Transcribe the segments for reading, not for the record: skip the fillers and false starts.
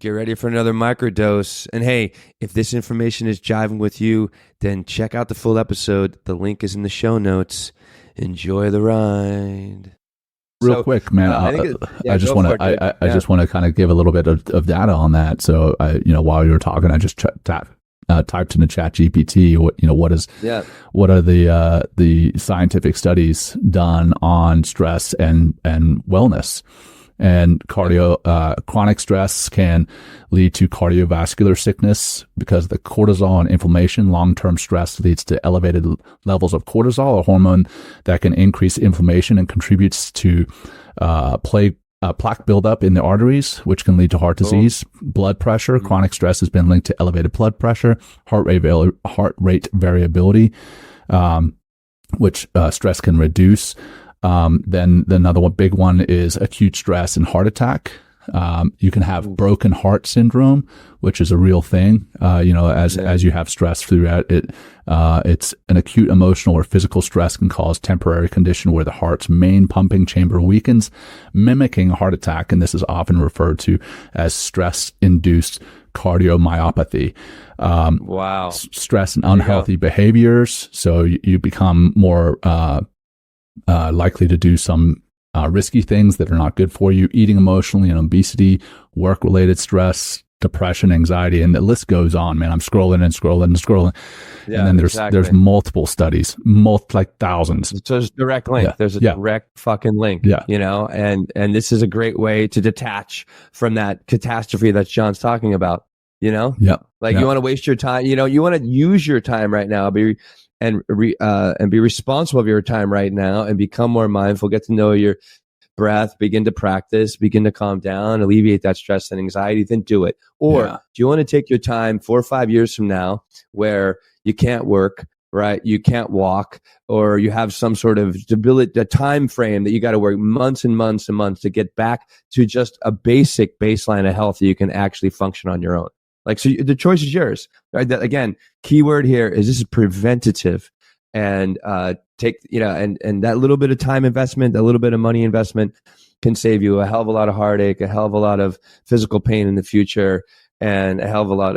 Get ready for another microdose. And hey, if this information is jiving with you, then check out the full episode. The link is in the show notes. Enjoy the ride. Real quick, man. I just want to kind of give a little bit of data on that. So, while you were talking, I just typed into Chat GPT. What are the scientific studies done on stress and wellness? And chronic stress can lead to cardiovascular sickness because the cortisol and inflammation. Long-term stress leads to elevated levels of cortisol, a hormone that can increase inflammation and contributes to plaque buildup in the arteries, which can lead to heart disease. Blood pressure. Chronic stress has been linked to elevated blood pressure, heart rate variability, which stress can reduce. Then another big one is acute stress and heart attack. You can have broken heart syndrome, which is a real thing. As you have stress throughout it, it's an acute emotional or physical stress can cause temporary condition where the heart's main pumping chamber weakens, mimicking a heart attack. And this is often referred to as stress-induced cardiomyopathy. Stress and unhealthy behaviors. So you become more, likely to do some risky things that are not good for you, eating emotionally and obesity, work-related stress, depression, anxiety, and the list goes on, man. I'm scrolling. Yeah, and then there's multiple studies, like thousands. So there's a direct link. Yeah. There's a direct fucking link, and this is a great way to detach from that catastrophe that John's talking about, you want to waste your time, you want to use your time right now, and be responsible of your time right now and become more mindful, get to know your breath, begin to practice, begin to calm down, alleviate that stress and anxiety, then do it. Or do you want to take your time 4 or 5 years from now where you can't work, right? You can't walk, or you have some sort of a time frame that you got to work months and months and months to get back to just a basic baseline of health that you can actually function on your own. So the choice is yours, right? Again, keyword here is this is preventative, and and that little bit of time investment, that little bit of money investment can save you a hell of a lot of heartache, a hell of a lot of physical pain in the future, and a hell of a lot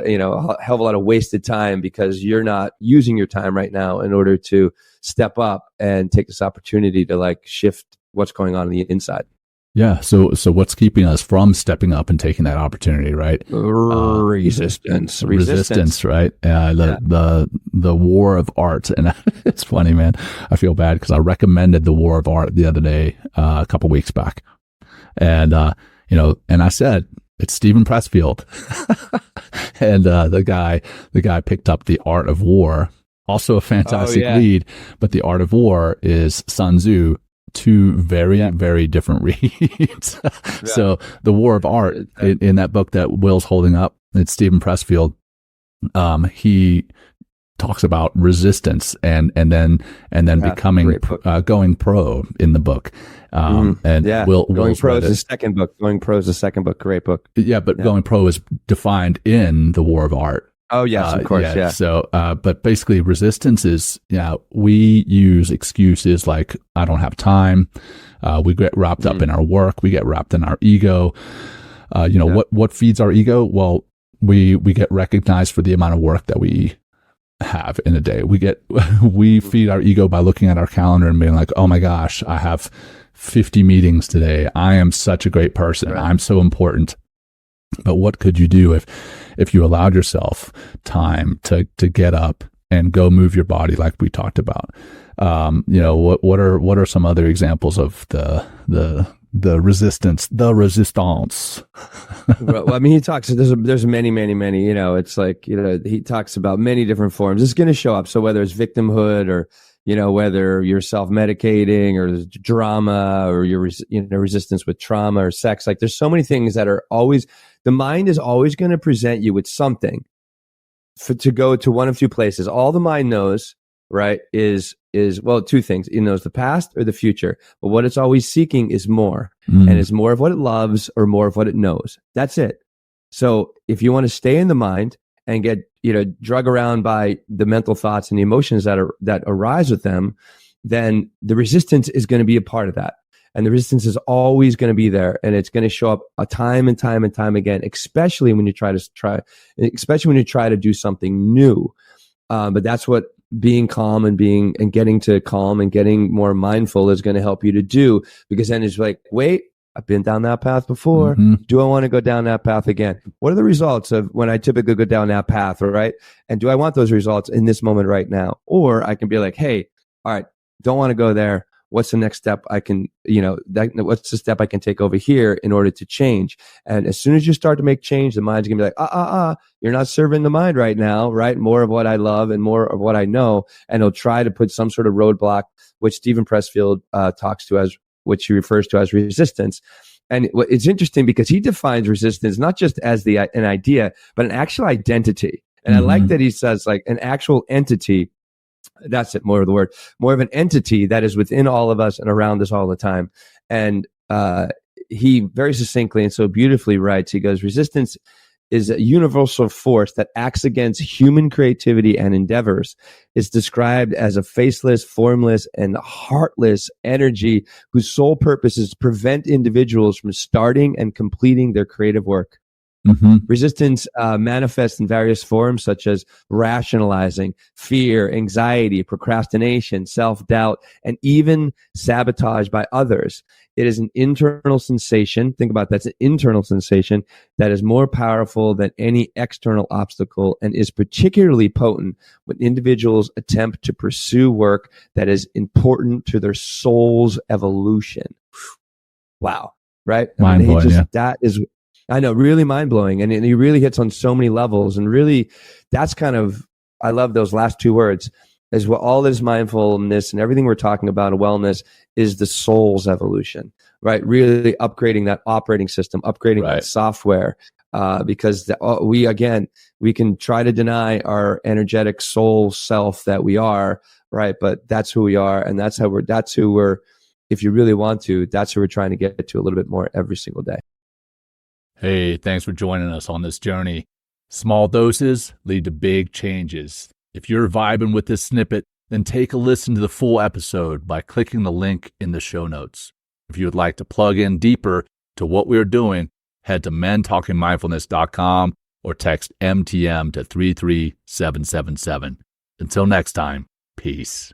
of wasted time because you're not using your time right now in order to step up and take this opportunity to shift what's going on the inside. Yeah. So what's keeping us from stepping up and taking that opportunity, right? Resistance, right? The war of art. And it's funny, man. I feel bad because I recommended the war of art the other day, a couple weeks back. And, and I said, it's Stephen Pressfield. And, the guy picked up The Art of War, also a fantastic read, but The Art of War is Sun Tzu. Two very, very different reads. So the War of Art in that book that Will's holding up, it's Stephen Pressfield. He talks about resistance and then becoming going pro in the book. Will's Going Pro is the second book. Going Pro is the second book. Great book. Yeah, but Going Pro is defined in the War of Art. Oh, yes, of course, yeah. So, but basically resistance is, we use excuses like, I don't have time. We get wrapped up in our work. We get wrapped in our ego. What feeds our ego? Well, we get recognized for the amount of work that we have in a day. We feed our ego by looking at our calendar and being like, oh my gosh, I have 50 meetings today. I am such a great person. Right. I'm so important. But what could you do if you allowed yourself time to get up and go move your body like we talked about? What are some other examples of the resistance? Well, I mean, he talks. There's many. It's he talks about many different forms. It's going to show up. So whether it's victimhood or whether you're self-medicating or drama or your resistance with trauma or sex, there's so many things that are always, the mind is always going to present you with something to go to one of two places. All the mind knows, right, is two things. It knows the past or the future, but what it's always seeking is more, and it's more of what it loves or more of what it knows. That's it. So if you want to stay in the mind and get drug around by the mental thoughts and the emotions that arise with them, then the resistance is going to be a part of that. And the resistance is always going to be there, and it's going to show up time and time and time again, especially when you try to do something new. But that's what being calm and getting to calm and getting more mindful is going to help you to do, because then it's like, wait, I've been down that path before. Mm-hmm. Do I want to go down that path again? What are the results of when I typically go down that path, right? And do I want those results in this moment right now? Or I can be like, hey, all right, don't want to go there. What's the next step I can, what's the step I can take over here in order to change? And as soon as you start to make change, the mind's going to be like, you're not serving the mind right now, right? More of what I love and more of what I know. And it'll try to put some sort of roadblock, which Stephen Pressfield talks to as, which he refers to as resistance. And it's interesting because he defines resistance not just as an idea, but an actual identity. And I like that he says like an actual entity. That's it, more of the word, more of an entity that is within all of us and around us all the time. And he very succinctly and so beautifully writes, he goes, resistance is a universal force that acts against human creativity and endeavors. It's described as a faceless, formless, and heartless energy whose sole purpose is to prevent individuals from starting and completing their creative work. Mm-hmm. Resistance manifests in various forms such as rationalizing, fear, anxiety, procrastination, self-doubt, and even sabotage by others. It is an internal sensation. Think about that. It's an internal sensation that is more powerful than any external obstacle and is particularly potent when individuals attempt to pursue work that is important to their soul's evolution. Wow. Right? Mind-blowing, yeah. That is... I know, really mind-blowing. And he really hits on so many levels. And really, that's kind of, I love those last two words, is what all this mindfulness and everything we're talking about in wellness is the soul's evolution, right? Really upgrading that operating system, upgrading that software, because we can try to deny our energetic soul self that we are, right? But that's who we are. And that's who we're, if you really want to, that's who we're trying to get to a little bit more every single day. Hey, thanks for joining us on this journey. Small doses lead to big changes. If you're vibing with this snippet, then take a listen to the full episode by clicking the link in the show notes. If you would like to plug in deeper to what we're doing, head to mentalkingmindfulness.com or text MTM to 33777. Until next time, peace.